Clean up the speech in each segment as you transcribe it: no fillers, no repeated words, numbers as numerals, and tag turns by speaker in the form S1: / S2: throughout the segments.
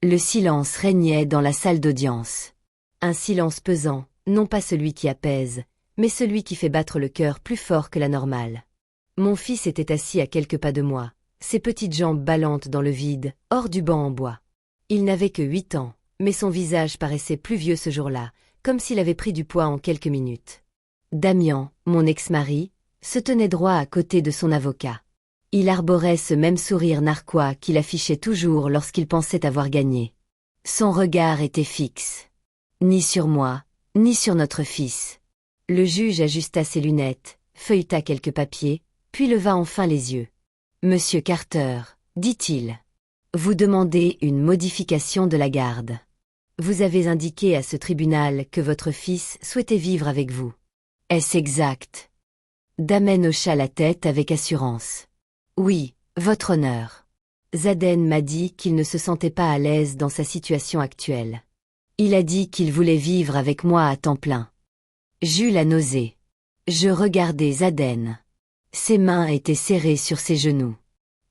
S1: Le silence régnait dans la salle d'audience. Un silence pesant, non pas celui qui apaise, mais celui qui fait battre le cœur plus fort que la normale. Mon fils était assis à quelques pas de moi, ses petites jambes ballantes dans le vide, hors du banc en bois. Il n'avait que 8 ans, mais son visage paraissait plus vieux ce jour-là, comme s'il avait pris du poids en quelques minutes. Damian, mon ex-mari, se tenait droit à côté de son avocat. Il arborait ce même sourire narquois qu'il affichait toujours lorsqu'il pensait avoir gagné. Son regard était fixe. Ni sur moi, ni sur notre fils. Le juge ajusta ses lunettes, feuilleta quelques papiers, puis leva enfin les yeux. « Monsieur Carter, dit-il, vous demandez une modification de la garde. Vous avez indiqué à ce tribunal que votre fils souhaitait vivre avec vous. Est-ce exact ?» Damen hocha la tête avec assurance. « Oui, votre honneur. Zaden m'a dit qu'il ne se sentait pas à l'aise dans sa situation actuelle. Il a dit qu'il voulait vivre avec moi à temps plein. » J'eus la nausée. Je regardais Zaden. Ses mains étaient serrées sur ses genoux.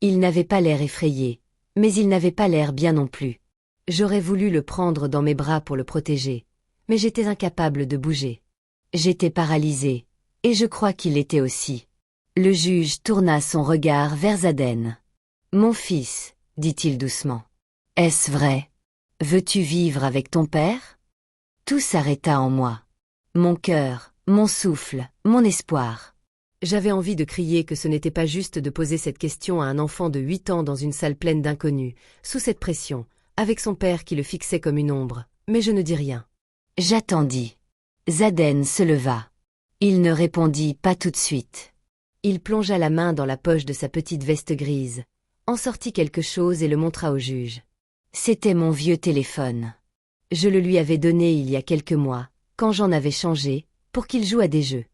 S1: Il n'avait pas l'air effrayé, mais il n'avait pas l'air bien non plus. J'aurais voulu le prendre dans mes bras pour le protéger, mais j'étais incapable de bouger. J'étais paralysée, et je crois qu'il l'était aussi. Le juge tourna son regard vers Zaden. « Mon fils, dit-il doucement. Est-ce vrai? Veux-tu vivre avec ton père ?» Tout s'arrêta en moi. Mon cœur, mon souffle, mon espoir. J'avais envie de crier que ce n'était pas juste de poser cette question à un enfant de 8 ans dans une salle pleine d'inconnus, sous cette pression, avec son père qui le fixait comme une ombre, mais je ne dis rien. J'attendis. Zaden se leva. Il ne répondit pas tout de suite. Il plongea la main dans la poche de sa petite veste grise, en sortit quelque chose et le montra au juge. C'était mon vieux téléphone. Je le lui avais donné il y a quelques mois, quand j'en avais changé, pour qu'il joue à des jeux.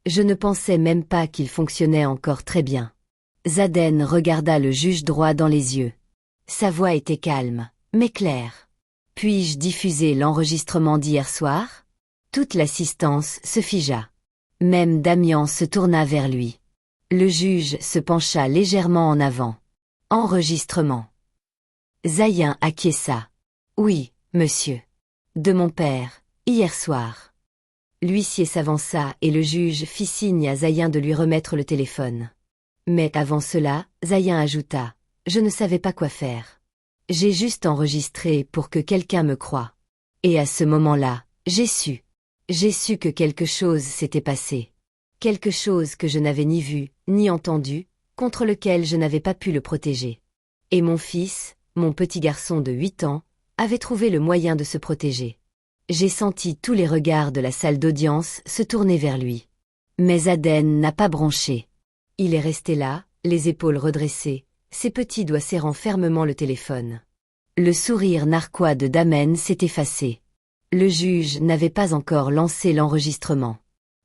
S1: Je ne pensais même pas qu'il fonctionnait encore très bien. Zaden regarda le juge droit dans les yeux. Sa voix était calme, mais claire. « Puis-je diffuser l'enregistrement d'hier soir ?» Toute l'assistance se figea. Même Damian se tourna vers lui. Le juge se pencha légèrement en avant. « Enregistrement. » Zayen acquiesça. « Oui, monsieur. De mon père, hier soir. » L'huissier s'avança et le juge fit signe à Zayen de lui remettre le téléphone. Mais avant cela, Zayen ajouta « Je ne savais pas quoi faire. J'ai juste enregistré pour que quelqu'un me croie. Et à ce moment-là, j'ai su. J'ai su que quelque chose s'était passé. Quelque chose que je n'avais ni vu, ni entendu, contre lequel je n'avais pas pu le protéger. Et mon fils, mon petit garçon de 8 ans, avait trouvé le moyen de se protéger. J'ai senti tous les regards de la salle d'audience se tourner vers lui. Mais Zaden n'a pas bronché. Il est resté là, les épaules redressées, ses petits doigts serrant fermement le téléphone. Le sourire narquois de Damen s'est effacé. Le juge n'avait pas encore lancé l'enregistrement.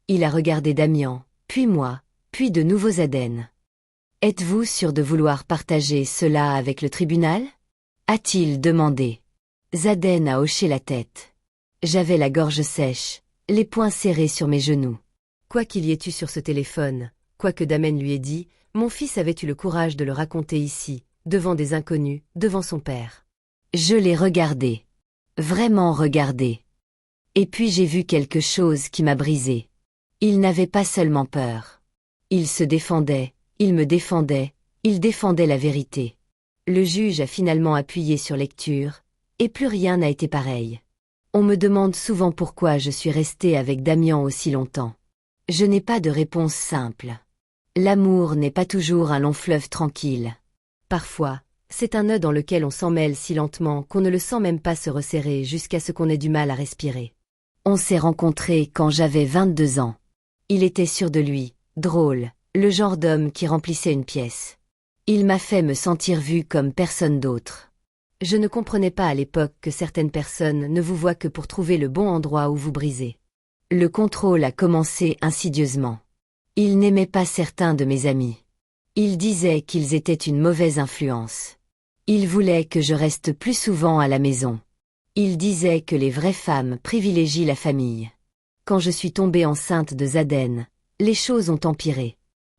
S1: Il a regardé Damian, puis moi, puis de nouveau Zaden. « Êtes-vous sûr de vouloir partager cela avec le tribunal ?» a-t-il demandé. Zaden a hoché la tête. J'avais la gorge sèche, les poings serrés sur mes genoux. Quoi qu'il y ait eu sur ce téléphone, quoi que Damen lui ait dit, mon fils avait eu le courage de le raconter ici, devant des inconnus, devant son père. Je l'ai regardé. Vraiment regardé. Et puis j'ai vu quelque chose qui m'a brisé. Il n'avait pas seulement peur. Il se défendait, il me défendait, il défendait la vérité. Le juge a finalement appuyé sur lecture, et plus rien n'a été pareil. On me demande souvent pourquoi je suis restée avec Damian aussi longtemps. Je n'ai pas de réponse simple. L'amour n'est pas toujours un long fleuve tranquille. Parfois, c'est un nœud dans lequel on s'emmêle si lentement qu'on ne le sent même pas se resserrer jusqu'à ce qu'on ait du mal à respirer. On s'est rencontrés quand j'avais 22 ans. Il était sûr de lui, drôle, le genre d'homme qui remplissait une pièce. Il m'a fait me sentir vue comme personne d'autre. Je ne comprenais pas à l'époque que certaines personnes ne vous voient que pour trouver le bon endroit où vous briser. Le contrôle a commencé insidieusement. Il n'aimait pas certains de mes amis. Il disait qu'ils étaient une mauvaise influence. Il voulait que je reste plus souvent à la maison. Il disait que les vraies femmes privilégient la famille. Quand je suis tombée enceinte de Zaden, les choses ont empiré.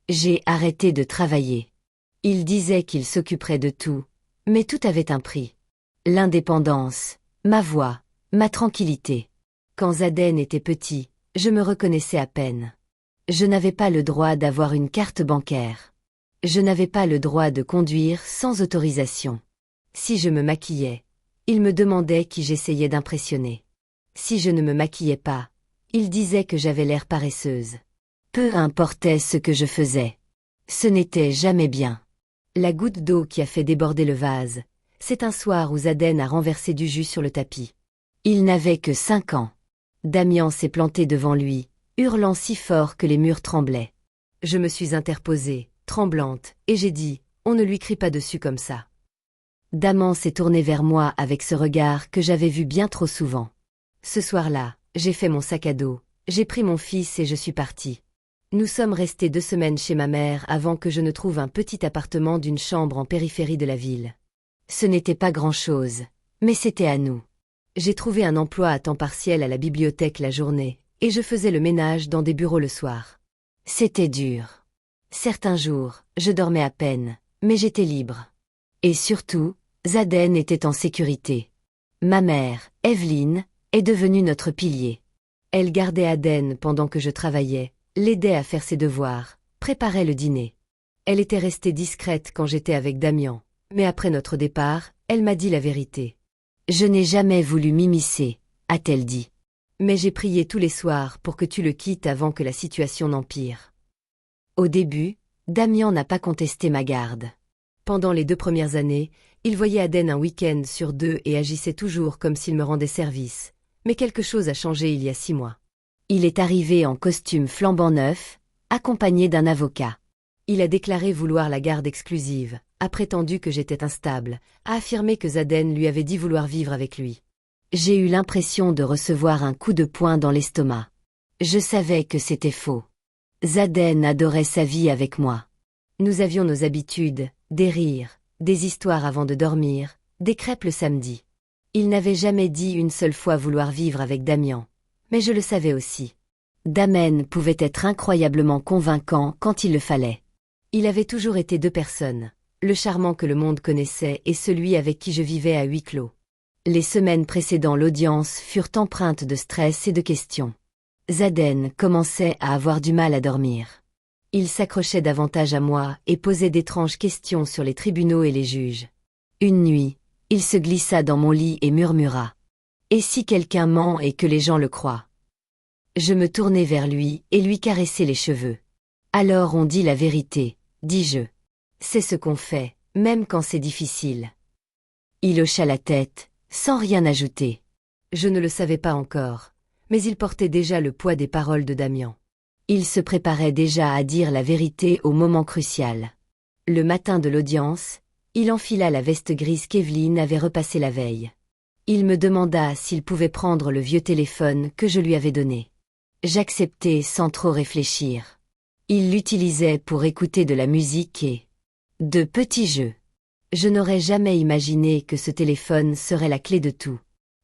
S1: J'ai arrêté de travailler. Il disait qu'il s'occuperait de tout, mais tout avait un prix. L'indépendance, ma voix, ma tranquillité. Quand Zaden était petit, je me reconnaissais à peine. Je n'avais pas le droit d'avoir une carte bancaire. Je n'avais pas le droit de conduire sans autorisation. Si je me maquillais, il me demandait qui j'essayais d'impressionner. Si je ne me maquillais pas, il disait que j'avais l'air paresseuse. Peu importait ce que je faisais. Ce n'était jamais bien. La goutte d'eau qui a fait déborder le vase, c'est un soir où Zaden a renversé du jus sur le tapis. Il n'avait que 5 ans. Damian s'est planté devant lui, hurlant si fort que les murs tremblaient. Je me suis interposée, tremblante, et j'ai dit, on ne lui crie pas dessus comme ça. Damian s'est tourné vers moi avec ce regard que j'avais vu bien trop souvent. Ce soir-là, j'ai fait mon sac à dos, j'ai pris mon fils et je suis partie. Nous sommes restés 2 semaines chez ma mère avant que je ne trouve un petit appartement d'une chambre en périphérie de la ville. Ce n'était pas grand-chose, mais c'était à nous. J'ai trouvé un emploi à temps partiel à la bibliothèque la journée, et je faisais le ménage dans des bureaux le soir. C'était dur. Certains jours, je dormais à peine, mais j'étais libre. Et surtout, Zaden était en sécurité. Ma mère, Evelyne, est devenue notre pilier. Elle gardait Aden pendant que je travaillais, l'aidait à faire ses devoirs, préparait le dîner. Elle était restée discrète quand j'étais avec Damian, mais après notre départ, elle m'a dit la vérité. « Je n'ai jamais voulu m'immiscer », a-t-elle dit. « Mais j'ai prié tous les soirs pour que tu le quittes avant que la situation n'empire. » Au début, Damian n'a pas contesté ma garde. Pendant les 2 premières années, il voyait Aden un week-end sur 2 et agissait toujours comme s'il me rendait service. Mais quelque chose a changé il y a 6 mois. Il est arrivé en costume flambant neuf, accompagné d'un avocat. Il a déclaré vouloir la garde exclusive, a prétendu que j'étais instable, a affirmé que Zaden lui avait dit vouloir vivre avec lui. J'ai eu l'impression de recevoir un coup de poing dans l'estomac. Je savais que c'était faux. Zaden adorait sa vie avec moi. Nous avions nos habitudes, des rires, des histoires avant de dormir, des crêpes le samedi. Il n'avait jamais dit une seule fois vouloir vivre avec Damian. Mais je le savais aussi. Damen pouvait être incroyablement convaincant quand il le fallait. Il avait toujours été 2 personnes, le charmant que le monde connaissait et celui avec qui je vivais à huis clos. Les semaines précédant l'audience furent empreintes de stress et de questions. Zaden commençait à avoir du mal à dormir. Il s'accrochait davantage à moi et posait d'étranges questions sur les tribunaux et les juges. Une nuit, il se glissa dans mon lit et murmura. « Et si quelqu'un ment et que les gens le croient ?» Je me tournai vers lui et lui caressai les cheveux. « Alors on dit la vérité, » dis-je. « C'est ce qu'on fait, même quand c'est difficile. » Il hocha la tête, sans rien ajouter. Je ne le savais pas encore, mais il portait déjà le poids des paroles de Damian. Il se préparait déjà à dire la vérité au moment crucial. Le matin de l'audience, il enfila la veste grise qu'Evelyne avait repassée la veille. Il me demanda s'il pouvait prendre le vieux téléphone que je lui avais donné. J'acceptai sans trop réfléchir. Il l'utilisait pour écouter de la musique et de petits jeux. Je n'aurais jamais imaginé que ce téléphone serait la clé de tout.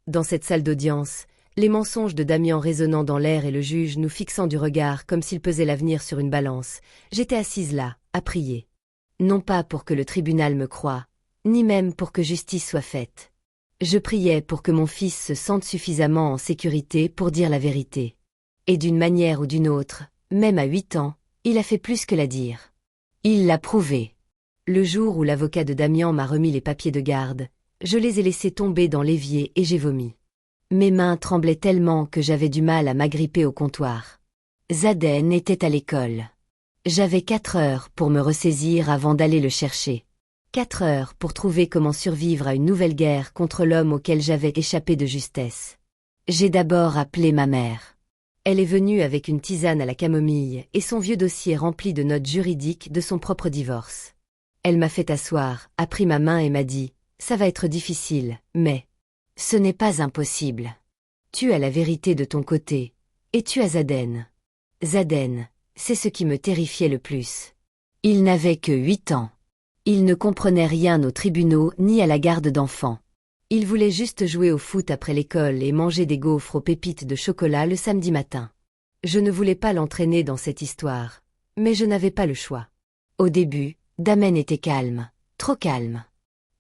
S1: Dans cette salle d'audience, les mensonges de Damian résonnant dans l'air et le juge nous fixant du regard comme s'il pesait l'avenir sur une balance, j'étais assise là, à prier. Non pas pour que le tribunal me croie, ni même pour que justice soit faite. Je priais pour que mon fils se sente suffisamment en sécurité pour dire la vérité. Et d'une manière ou d'une autre, même à 8 ans, il a fait plus que la dire. Il l'a prouvé. Le jour où l'avocat de Damian m'a remis les papiers de garde, je les ai laissés tomber dans l'évier et j'ai vomi. Mes mains tremblaient tellement que j'avais du mal à m'agripper au comptoir. Zaden était à l'école. J'avais 4 heures pour me ressaisir avant d'aller le chercher. 4 heures pour trouver comment survivre à une nouvelle guerre contre l'homme auquel j'avais échappé de justesse. J'ai d'abord appelé ma mère. Elle est venue avec une tisane à la camomille et son vieux dossier rempli de notes juridiques de son propre divorce. Elle m'a fait asseoir, a pris ma main et m'a dit « Ça va être difficile, mais ce n'est pas impossible. Tu as la vérité de ton côté, et tu as Zaden. Zaden, c'est ce qui me terrifiait le plus. Il n'avait que 8 ans. Il ne comprenait rien aux tribunaux ni à la garde d'enfants. Il voulait juste jouer au foot après l'école et manger des gaufres aux pépites de chocolat le samedi matin. Je ne voulais pas l'entraîner dans cette histoire, mais je n'avais pas le choix. Au début, Damen était calme, trop calme.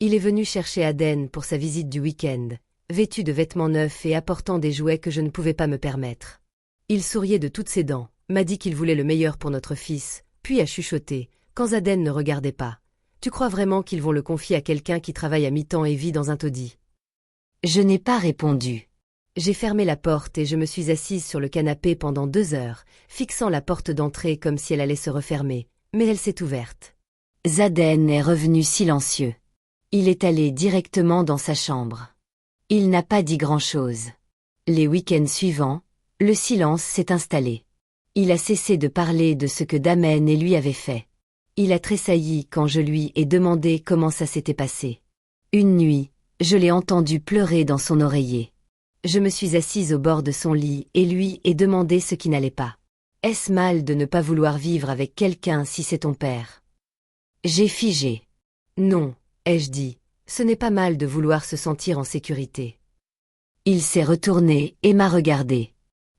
S1: Il est venu chercher Aden pour sa visite du week-end, vêtu de vêtements neufs et apportant des jouets que je ne pouvais pas me permettre. Il souriait de toutes ses dents, m'a dit qu'il voulait le meilleur pour notre fils, puis a chuchoté, quand Zaden ne regardait pas. Tu crois vraiment qu'ils vont le confier à quelqu'un qui travaille à mi-temps et vit dans un taudis?
S2: Je n'ai pas répondu.
S1: J'ai fermé la porte et je me suis assise sur le canapé pendant 2 heures, fixant la porte d'entrée comme si elle allait se refermer, mais elle s'est ouverte.
S2: Zaden est revenu silencieux. Il est allé directement dans sa chambre. Il n'a pas dit grand-chose. Les week-ends suivants, le silence s'est installé. Il a cessé de parler de ce que Damen et lui avaient fait. Il a tressailli quand je lui ai demandé comment ça s'était passé. Une nuit, je l'ai entendu pleurer dans son oreiller. Je me suis assise au bord de son lit et lui ai demandé ce qui n'allait pas. Est-ce mal de ne pas vouloir vivre avec quelqu'un si c'est ton père? J'ai figé.
S1: Non, ai-je dit, ce n'est pas mal de vouloir se sentir en sécurité.
S2: Il s'est retourné et m'a regardé.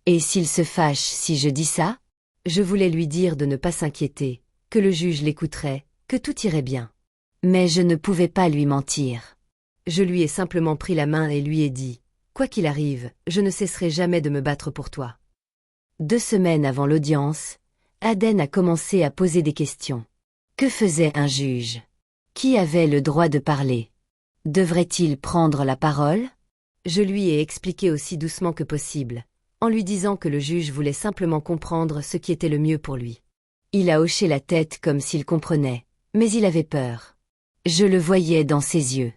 S2: Et s'il se fâche si je dis ça?
S1: Je voulais lui dire de ne pas s'inquiéter, que le juge l'écouterait, que tout irait bien.
S2: Mais je ne pouvais pas lui mentir.
S1: Je lui ai simplement pris la main et lui ai dit, quoi qu'il arrive, je ne cesserai jamais de me battre pour toi.
S2: 2 semaines avant l'audience, Aden a commencé à poser des questions. Que faisait un juge? Qui avait le droit de parler? Devrait-il prendre la parole?
S1: Je lui ai expliqué aussi doucement que possible, en lui disant que le juge voulait simplement comprendre ce qui était le mieux pour lui.
S2: Il a hoché la tête comme s'il comprenait, mais il avait peur. Je le voyais dans ses yeux.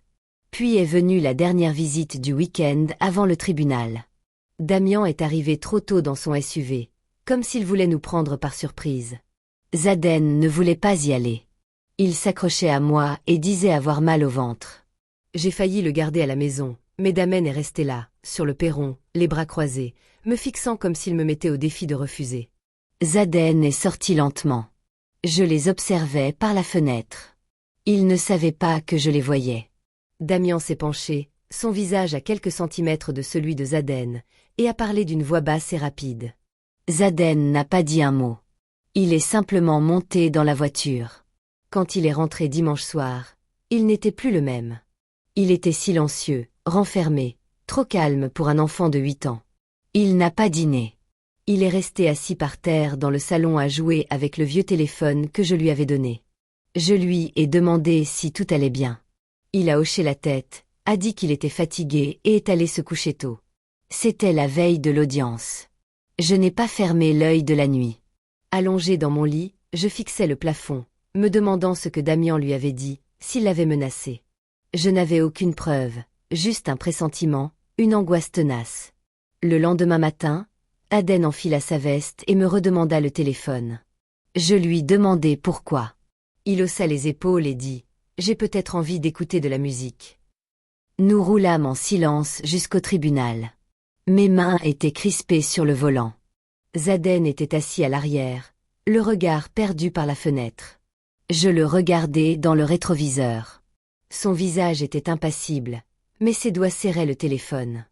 S2: Puis est venue la dernière visite du week-end avant le tribunal.
S1: Damian est arrivé trop tôt dans son SUV, comme s'il voulait nous prendre par surprise.
S2: Zaden ne voulait pas y aller. Il s'accrochait à moi et disait avoir mal au ventre.
S1: J'ai failli le garder à la maison, mais Damen est resté là, sur le perron, les bras croisés, me fixant comme s'il me mettait au défi de refuser.
S2: Zaden est sorti lentement. Je les observais par la fenêtre. Il ne savait pas que je les voyais.
S1: Damian s'est penché, son visage à quelques centimètres de celui de Zaden, et a parlé d'une voix basse et rapide.
S2: Zaden n'a pas dit un mot. Il est simplement monté dans la voiture.
S1: Quand il est rentré dimanche soir, il n'était plus le même. Il était silencieux, renfermé, trop calme pour un enfant de 8 ans.
S2: Il n'a pas dîné.
S1: Il est resté assis par terre dans le salon à jouer avec le vieux téléphone que je lui avais donné.
S2: Je lui ai demandé si tout allait bien.
S1: Il a hoché la tête, a dit qu'il était fatigué et est allé se coucher tôt.
S2: C'était la veille de l'audience. Je n'ai pas fermé l'œil de la nuit.
S1: Allongé dans mon lit, je fixais le plafond, me demandant ce que Damian lui avait dit, s'il l'avait menacé.
S2: Je n'avais aucune preuve, juste un pressentiment, une angoisse tenace. Le lendemain matin, Aden enfila sa veste et me redemanda le téléphone. Je lui demandai pourquoi.
S1: Il haussa les épaules et dit « J'ai peut-être envie d'écouter de la musique ».
S2: Nous roulâmes en silence jusqu'au tribunal. Mes mains étaient crispées sur le volant.
S1: Zaden était assis à l'arrière, le regard perdu par la fenêtre.
S2: Je le regardais dans le rétroviseur.
S1: Son visage était impassible, mais ses doigts serraient le téléphone.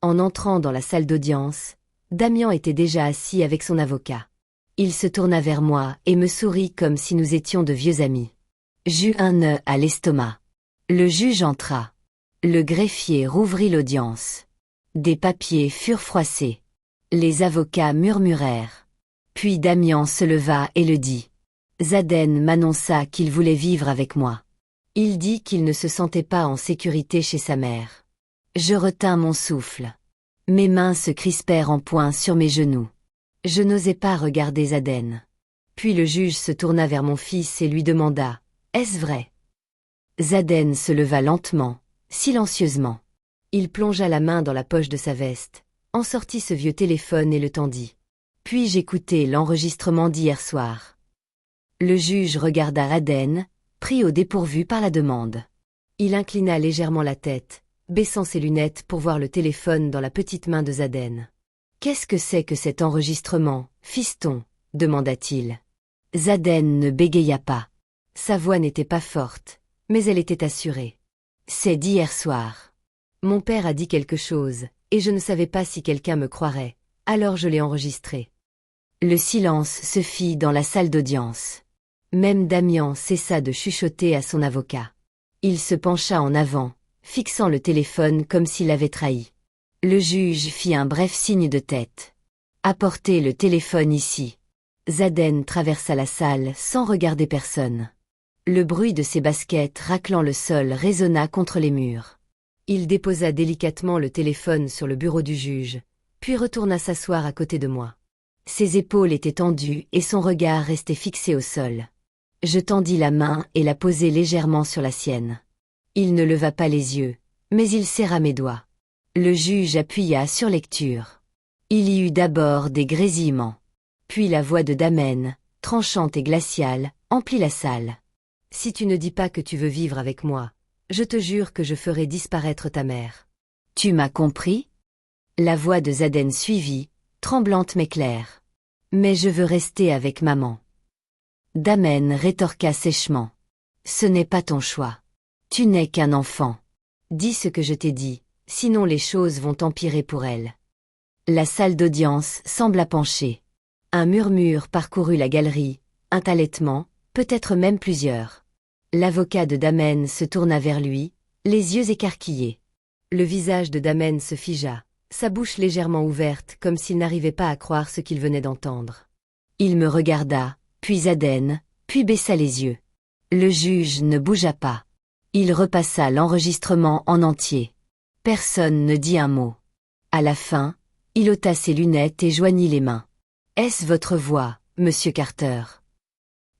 S1: En entrant dans la salle d'audience, Damian était déjà assis avec son avocat.
S2: Il se tourna vers moi et me sourit comme si nous étions de vieux amis. J'eus un nœud à l'estomac. Le juge entra. Le greffier rouvrit l'audience. Des papiers furent froissés. Les avocats murmurèrent. Puis Damian se leva et le dit. Zaden m'annonça qu'il voulait vivre avec moi. Il dit qu'il ne se sentait pas en sécurité chez sa mère. Je retins mon souffle. Mes mains se crispèrent en poing sur mes genoux. Je n'osais pas regarder Zaden.
S1: Puis le juge se tourna vers mon fils et lui demanda « Est-ce vrai ?»
S2: Zaden se leva lentement, silencieusement.
S1: Il plongea la main dans la poche de sa veste, en sortit ce vieux téléphone et le tendit.
S2: Puis j'écoutai l'enregistrement d'hier soir. Le juge regarda Aden, pris au dépourvu par la demande.
S1: Il inclina légèrement la tête, baissant ses lunettes pour voir le téléphone dans la petite main de Zaden.
S2: « Qu'est-ce que c'est que cet enregistrement, fiston ?» demanda-t-il. Zaden ne bégaya pas.
S1: Sa voix n'était pas forte, mais elle était assurée.
S2: « C'est d'hier soir. »
S1: Mon père a dit quelque chose, et je ne savais pas si quelqu'un me croirait, alors je l'ai enregistré.
S2: Le silence se fit dans la salle d'audience. Même Damian cessa de chuchoter à son avocat. Il se pencha en avant, fixant le téléphone comme s'il l'avait trahi. Le juge fit un bref signe de tête. Apportez le téléphone ici. Zaden traversa la salle sans regarder personne. Le bruit de ses baskets raclant le sol résonna contre les murs. Il déposa délicatement le téléphone sur le bureau du juge, puis retourna s'asseoir à côté de moi. Ses épaules étaient tendues et son regard restait fixé au sol. Je tendis la main et la posai légèrement sur la sienne. Il ne leva pas les yeux, mais il serra mes doigts. Le juge appuya sur lecture. Il y eut d'abord des grésillements. Puis la voix de Damen, tranchante et glaciale, emplit la salle. « Si tu ne dis pas que tu veux vivre avec moi, je te jure que je ferai disparaître ta mère. »« Tu m'as compris ?» La voix de Zaden suivit, tremblante mais claire. « Mais je veux rester avec maman. » Damen rétorqua sèchement. « Ce n'est pas ton choix. Tu n'es qu'un enfant. Dis ce que je t'ai dit, sinon les choses vont empirer pour elle. » La salle d'audience sembla pencher. Un murmure parcourut la galerie, un halètement, peut-être même plusieurs. L'avocat de Damen se tourna vers lui, les yeux écarquillés. Le visage de Damen se figea, sa bouche légèrement ouverte comme s'il n'arrivait pas à croire ce qu'il venait d'entendre. Il me regarda, puis Zaden, puis baissa les yeux. Le juge ne bougea pas. Il repassa l'enregistrement en entier. Personne ne dit un mot. À la fin, il ôta ses lunettes et joignit les mains. « Est-ce votre voix, monsieur Carter ?»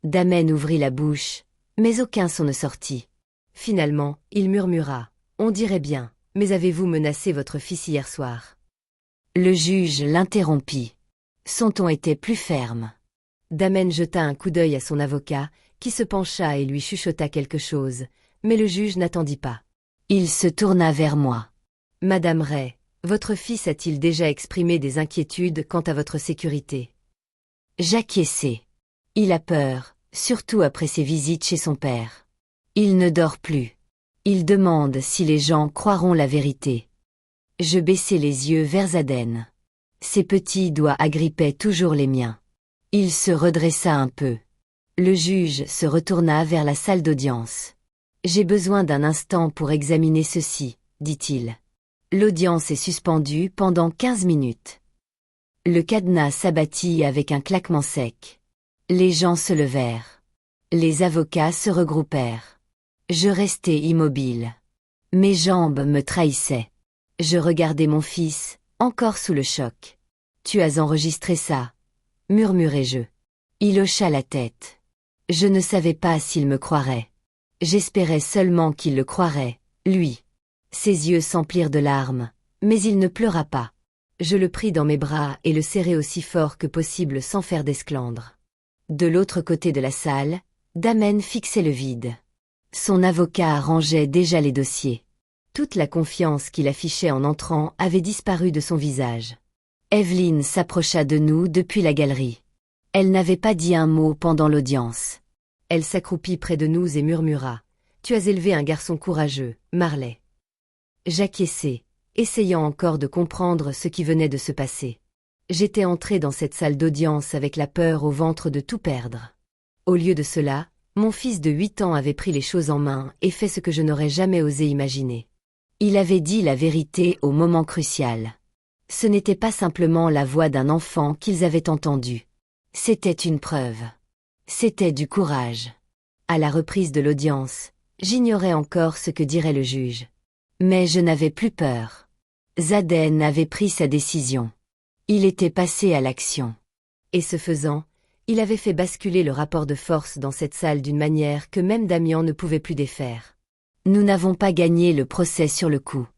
S2: Damen ouvrit la bouche, mais aucun son ne sortit. Finalement, il murmura. « On dirait bien, mais avez-vous menacé votre fils hier soir ?» Le juge l'interrompit. Son ton était plus ferme. Damen jeta un coup d'œil à son avocat, qui se pencha et lui chuchota quelque chose, mais le juge n'attendit pas. Il se tourna vers moi. « Madame Ray, votre fils a-t-il déjà exprimé des inquiétudes quant à votre sécurité ?» J'acquiesçai. Il a peur, surtout après ses visites chez son père. Il ne dort plus. Il demande si les gens croiront la vérité. Je baissai les yeux vers Zaden. Ses petits doigts agrippaient toujours les miens. Il se redressa un peu. Le juge se retourna vers la salle d'audience. « J'ai besoin d'un instant pour examiner ceci, » dit-il. L'audience est suspendue pendant 15 minutes. Le cadenas s'abattit avec un claquement sec. Les gens se levèrent. Les avocats se regroupèrent. Je restai immobile. Mes jambes me trahissaient. Je regardais mon fils, encore sous le choc. « Tu as enregistré ça ?» murmurai-je. Il hocha la tête. Je ne savais pas s'il me croirait. J'espérais seulement qu'il le croirait, lui. Ses yeux s'emplirent de larmes, mais il ne pleura pas. Je le pris dans mes bras et le serrai aussi fort que possible sans faire d'esclandre. De l'autre côté de la salle, Damen fixait le vide. Son avocat rangeait déjà les dossiers. Toute la confiance qu'il affichait en entrant avait disparu de son visage. Evelyn s'approcha de nous depuis la galerie. Elle n'avait pas dit un mot pendant l'audience. Elle s'accroupit près de nous et murmura. « Tu as élevé un garçon courageux, Marley. » J'acquiesçai, essayant encore de comprendre ce qui venait de se passer. J'étais entré dans cette salle d'audience avec la peur au ventre de tout perdre. Au lieu de cela, mon fils de 8 ans avait pris les choses en main et fait ce que je n'aurais jamais osé imaginer. Il avait dit la vérité au moment crucial. Ce n'était pas simplement la voix d'un enfant qu'ils avaient entendue. C'était une preuve. C'était du courage. À la reprise de l'audience, j'ignorais encore ce que dirait le juge. Mais je n'avais plus peur. Zaden avait pris sa décision. Il était passé à l'action. Et ce faisant, il avait fait basculer le rapport de force dans cette salle d'une manière que même Damian ne pouvait plus défaire. Nous n'avons pas gagné le procès sur le coup.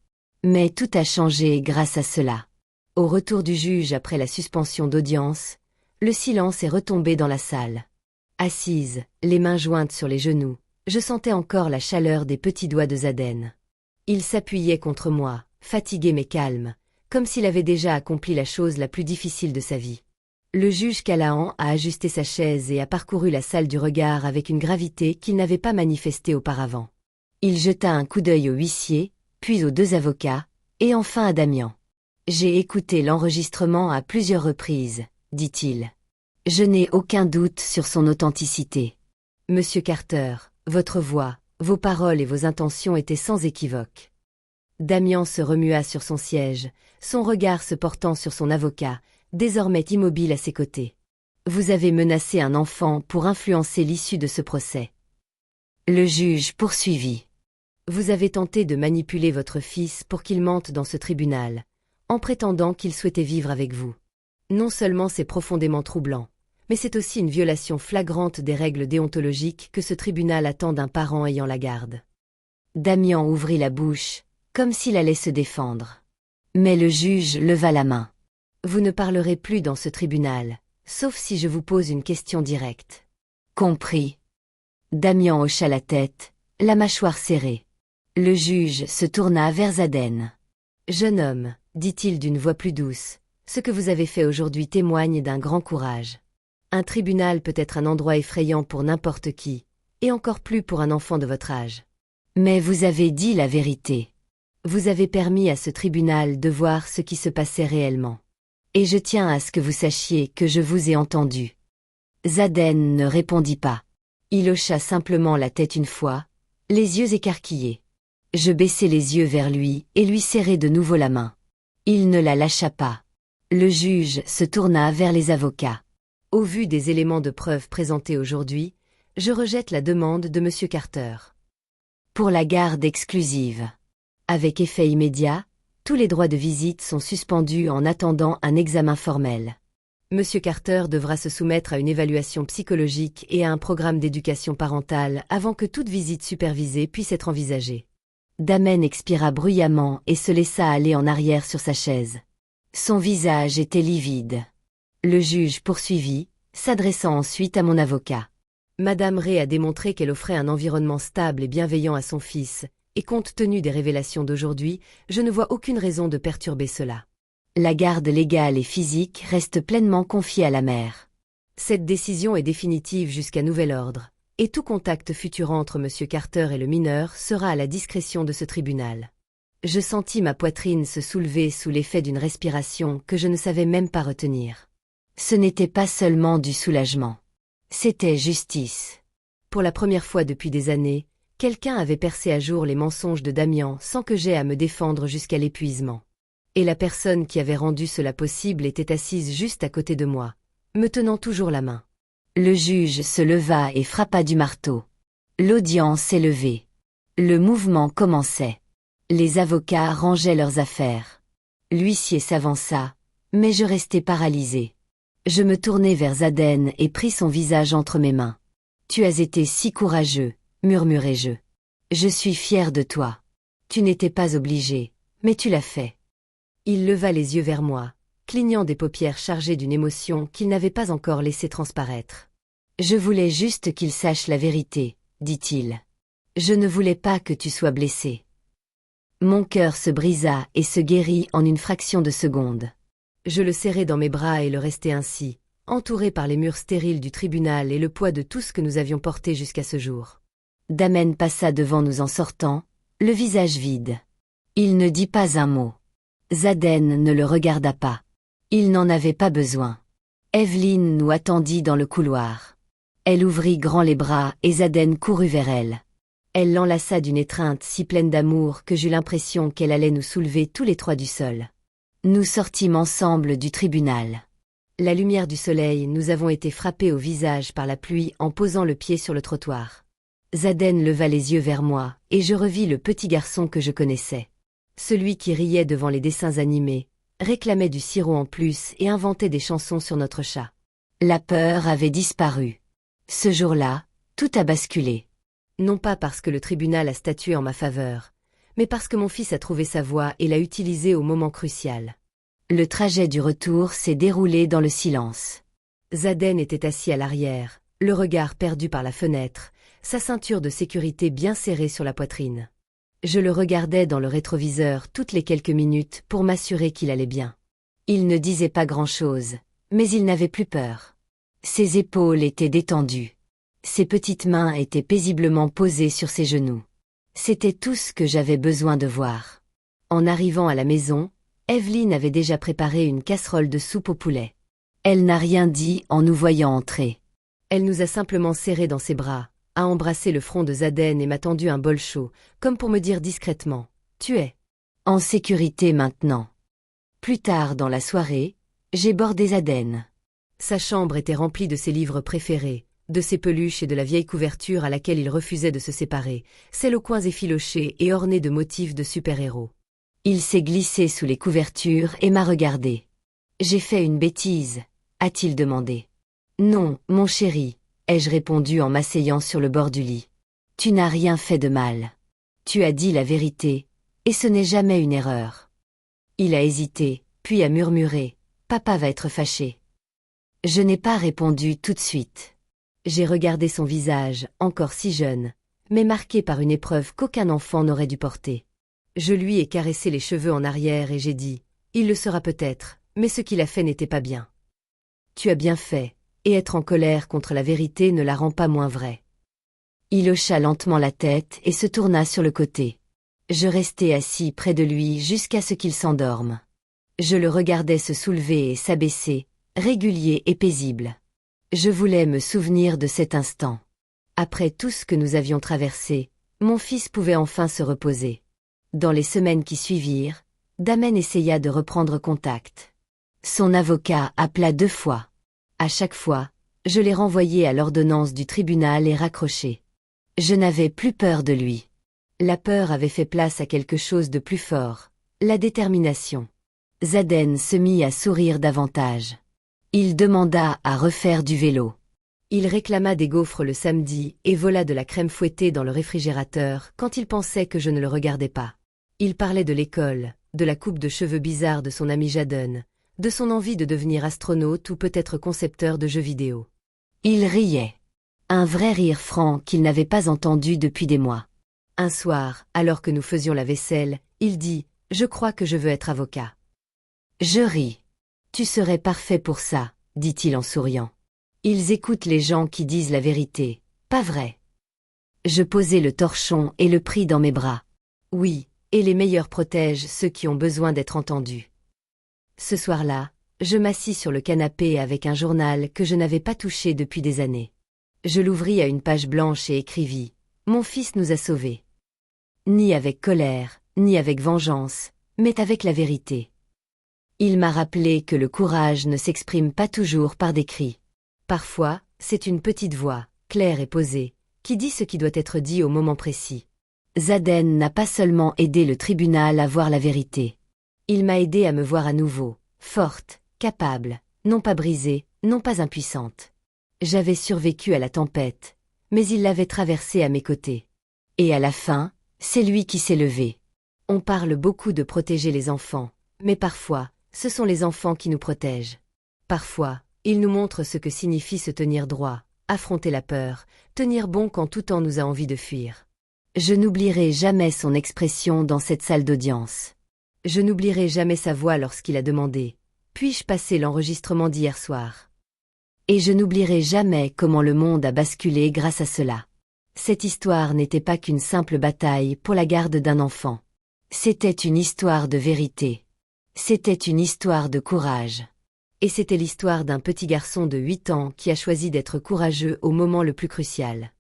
S2: Mais tout a changé grâce à cela. Au retour du juge après la suspension d'audience, le silence est retombé dans la salle. Assise, les mains jointes sur les genoux, je sentais encore la chaleur des petits doigts de Zaden. Il s'appuyait contre moi, fatigué mais calme, comme s'il avait déjà accompli la chose la plus difficile de sa vie. Le juge Callahan a ajusté sa chaise et a parcouru la salle du regard avec une gravité qu'il n'avait pas manifestée auparavant. Il jeta un coup d'œil au huissier, puis aux 2 avocats, et enfin à Damian. « J'ai écouté l'enregistrement à plusieurs reprises, » dit-il. « Je n'ai aucun doute sur son authenticité. Monsieur Carter, votre voix,
S1: Vos paroles et vos intentions étaient sans équivoque. Damian se remua sur son siège, son regard se portant sur son avocat, désormais immobile à ses côtés. Vous avez menacé un enfant pour influencer l'issue de ce procès.
S2: Le juge poursuivit.
S1: Vous avez tenté de manipuler votre fils pour qu'il mente dans ce tribunal, en prétendant qu'il souhaitait vivre avec vous. Non seulement c'est profondément troublant, mais c'est aussi une violation flagrante des règles déontologiques que ce tribunal attend d'un parent ayant la garde.
S2: Damian ouvrit la bouche, comme s'il allait se défendre. Mais le juge leva la main.
S1: Vous ne parlerez plus dans ce tribunal, sauf si je vous pose une question directe.
S2: Compris. Damian hocha la tête, la mâchoire serrée. Le juge se tourna vers Zaden.
S1: Jeune homme, dit-il d'une voix plus douce, ce que vous avez fait aujourd'hui témoigne d'un grand courage. Un tribunal peut être un endroit effrayant pour n'importe qui, et encore plus pour un enfant de votre âge.
S2: Mais vous avez dit la vérité.
S1: Vous avez permis à ce tribunal de voir ce qui se passait réellement.
S2: Et je tiens à ce que vous sachiez que je vous ai entendu. Zaden ne répondit pas. Il hocha simplement la tête une fois, les yeux écarquillés. Je baissai les yeux vers lui et lui serrai de nouveau la main. Il ne la lâcha pas. Le juge se tourna vers les avocats.
S1: Au vu des éléments de preuve présentés aujourd'hui, je rejette la demande de M. Carter.
S2: Pour la garde exclusive.
S1: Avec effet immédiat, tous les droits de visite sont suspendus en attendant un examen formel. M. Carter devra se soumettre à une évaluation psychologique et à un programme d'éducation parentale avant que toute visite supervisée puisse être envisagée.
S2: Damen expira bruyamment et se laissa aller en arrière sur sa chaise. Son visage était livide.
S1: Le juge poursuivit, s'adressant ensuite à mon avocat. Madame Ray a démontré qu'elle offrait un environnement stable et bienveillant à son fils, et compte tenu des révélations d'aujourd'hui, je ne vois aucune raison de perturber cela.
S2: La garde légale et physique reste pleinement confiée à la mère.
S1: Cette décision est définitive jusqu'à nouvel ordre, et tout contact futur entre M. Carter et le mineur sera à la discrétion de ce tribunal. Je sentis ma poitrine se soulever sous l'effet d'une respiration que je ne savais même pas retenir.
S2: Ce n'était pas seulement du soulagement. C'était justice.
S1: Pour la première fois depuis des années, quelqu'un avait percé à jour les mensonges de Damian sans que j'aie à me défendre jusqu'à l'épuisement. Et la personne qui avait rendu cela possible était assise juste à côté de moi, me tenant toujours la main.
S2: Le juge se leva et frappa du marteau. L'audience s'élevait. Le mouvement commençait. Les avocats rangeaient leurs affaires. L'huissier s'avança, mais je restai paralysé. Je me tournai vers Zaden et pris son visage entre mes mains. « Tu as été si courageux, murmurai-je. Je suis fier de toi. Tu n'étais pas obligé, mais tu l'as fait. »
S1: Il leva les yeux vers moi, clignant des paupières chargées d'une émotion qu'il n'avait pas encore laissé transparaître.
S2: « Je voulais juste qu'il sache la vérité, dit-il. Je ne voulais pas que tu sois blessé. » Mon cœur se brisa et se guérit en une fraction de seconde.
S1: Je le serrai dans mes bras et le restai ainsi, entouré par les murs stériles du tribunal et le poids de tout ce que nous avions porté jusqu'à ce jour.
S2: Damen passa devant nous en sortant, le visage vide. Il ne dit pas un mot. Zaden ne le regarda pas. Il n'en avait pas besoin. Evelyne nous attendit dans le couloir. Elle ouvrit grand les bras et Zaden courut vers elle. Elle l'enlaça d'une étreinte si pleine d'amour que j'eus l'impression qu'elle allait nous soulever tous les trois du sol. Nous sortîmes ensemble du tribunal.
S1: La lumière du soleil, nous avons été frappés au visage par la pluie en posant le pied sur le trottoir. Zaden leva les yeux vers moi, et je revis le petit garçon que je connaissais. Celui qui riait devant les dessins animés, réclamait du sirop en plus et inventait des chansons sur notre chat.
S2: La peur avait disparu. Ce jour-là, tout a basculé.
S1: Non pas parce que le tribunal a statué en ma faveur, mais parce que mon fils a trouvé sa voie et l'a utilisée au moment crucial.
S2: Le trajet du retour s'est déroulé dans le silence.
S1: Zaden était assis à l'arrière, le regard perdu par la fenêtre, sa ceinture de sécurité bien serrée sur la poitrine. Je le regardais dans le rétroviseur toutes les quelques minutes pour m'assurer qu'il allait bien.
S2: Il ne disait pas grand-chose, mais il n'avait plus peur. Ses épaules étaient détendues. Ses petites mains étaient paisiblement posées sur ses genoux. C'était tout ce que j'avais besoin de voir.
S1: En arrivant à la maison, Evelyne avait déjà préparé une casserole de soupe au poulet.
S2: Elle n'a rien dit en nous voyant entrer.
S1: Elle nous a simplement serrés dans ses bras, a embrassé le front de Zaden et m'a tendu un bol chaud, comme pour me dire discrètement « Tu es
S2: en sécurité maintenant. » Plus tard dans la soirée, j'ai bordé Zaden.
S1: Sa chambre était remplie de ses livres préférés, de ses peluches et de la vieille couverture à laquelle il refusait de se séparer, celle aux coins effilochés et ornée de motifs de super-héros.
S2: Il s'est glissé sous les couvertures et m'a regardé. « J'ai fait une bêtise ?» a-t-il demandé. « Non, mon chéri », ai-je répondu en m'asseyant sur le bord du lit. « Tu n'as rien fait de mal. Tu as dit la vérité, et ce n'est jamais une erreur. » Il a hésité, puis a murmuré « Papa va être fâché. » Je n'ai pas répondu tout de suite. J'ai regardé son visage, encore si jeune, mais marqué par une épreuve qu'aucun enfant n'aurait dû porter. Je lui ai caressé les cheveux en arrière et j'ai dit « Il le sera peut-être, mais ce qu'il a fait n'était pas bien. » Tu as bien fait, et être en colère contre la vérité ne la rend pas moins vraie. Il hocha lentement la tête et se tourna sur le côté. Je restai assis près de lui jusqu'à ce qu'il s'endorme. Je le regardais se soulever et s'abaisser, régulier et paisible. Je voulais me souvenir de cet instant. Après tout ce que nous avions traversé, mon fils pouvait enfin se reposer. Dans les semaines qui suivirent, Damen essaya de reprendre contact. Son avocat appela 2 fois. À chaque fois, je l'ai renvoyé à l'ordonnance du tribunal et raccroché. Je n'avais plus peur de lui. La peur avait fait place à quelque chose de plus fort, la détermination. Zaden se mit à sourire davantage. Il demanda à refaire du vélo.
S1: Il réclama des gaufres le samedi et vola de la crème fouettée dans le réfrigérateur quand il pensait que je ne le regardais pas. Il parlait de l'école, de la coupe de cheveux bizarre de son ami Jaden, de son envie de devenir astronaute ou peut-être concepteur de jeux vidéo.
S2: Il riait. Un vrai rire franc qu'il n'avait pas entendu depuis des mois.
S1: Un soir, alors que nous faisions la vaisselle, il dit « Je crois que je veux être avocat. »
S2: Je ris. « Tu serais parfait pour ça, » dit-il en souriant. Ils écoutent les gens qui disent la vérité, pas vrai. Je posai le torchon et le pris dans mes bras.
S1: Oui, et les meilleurs protègent ceux qui ont besoin d'être entendus. Ce soir-là, je m'assis sur le canapé avec un journal que je n'avais pas touché depuis des années. Je l'ouvris à une page blanche et écrivis « Mon fils nous a sauvés. » Ni avec colère, ni avec vengeance, mais avec la vérité. Il m'a rappelé que le courage ne s'exprime pas toujours par des cris. Parfois, c'est une petite voix, claire et posée, qui dit ce qui doit être dit au moment précis.
S2: Zaden n'a pas seulement aidé le tribunal à voir la vérité.
S1: Il m'a aidé à me voir à nouveau, forte, capable, non pas brisée, non pas impuissante. J'avais survécu à la tempête, mais il l'avait traversée à mes côtés.
S2: Et à la fin, c'est lui qui s'est levé.
S1: On parle beaucoup de protéger les enfants, mais parfois, ce sont les enfants qui nous protègent. Parfois, ils nous montrent ce que signifie se tenir droit, affronter la peur, tenir bon quand tout temps nous a envie de fuir.
S2: Je n'oublierai jamais son expression dans cette salle d'audience.
S1: Je n'oublierai jamais sa voix lorsqu'il a demandé « Puis-je passer l'enregistrement d'hier soir ?»
S2: Et je n'oublierai jamais comment le monde a basculé grâce à cela. Cette histoire n'était pas qu'une simple bataille pour la garde d'un enfant. C'était une histoire de vérité. C'était une histoire de courage.
S1: Et c'était l'histoire d'un petit garçon de 8 ans qui a choisi d'être courageux au moment le plus crucial.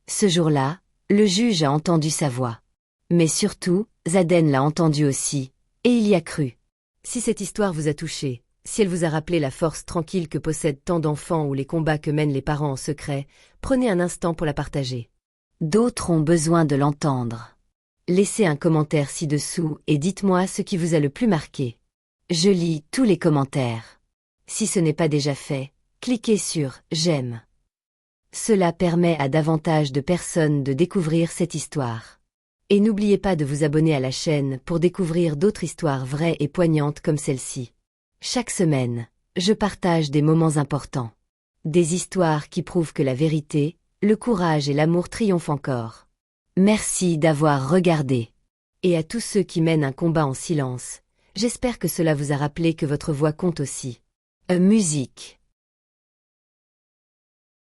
S2: Ce jour-là, le juge a entendu sa voix. Mais surtout, Zaden l'a entendu aussi, et il y a cru.
S1: Si cette histoire vous a touché, si elle vous a rappelé la force tranquille que possèdent tant d'enfants ou les combats que mènent les parents en secret, prenez un instant pour la partager.
S2: D'autres ont besoin de l'entendre.
S1: Laissez un commentaire ci-dessous et dites-moi ce qui vous a le plus marqué.
S2: Je lis tous les commentaires.
S1: Si ce n'est pas déjà fait, cliquez sur « J'aime ».
S2: Cela permet à davantage de personnes de découvrir cette histoire.
S1: Et n'oubliez pas de vous abonner à la chaîne pour découvrir d'autres histoires vraies et poignantes comme celle-ci.
S2: Chaque semaine, je partage des moments importants. Des histoires qui prouvent que la vérité, le courage et l'amour triomphent encore. Merci d'avoir regardé.
S1: Et à tous ceux qui mènent un combat en silence, j'espère que cela vous a rappelé que votre voix compte aussi.
S2: Musique.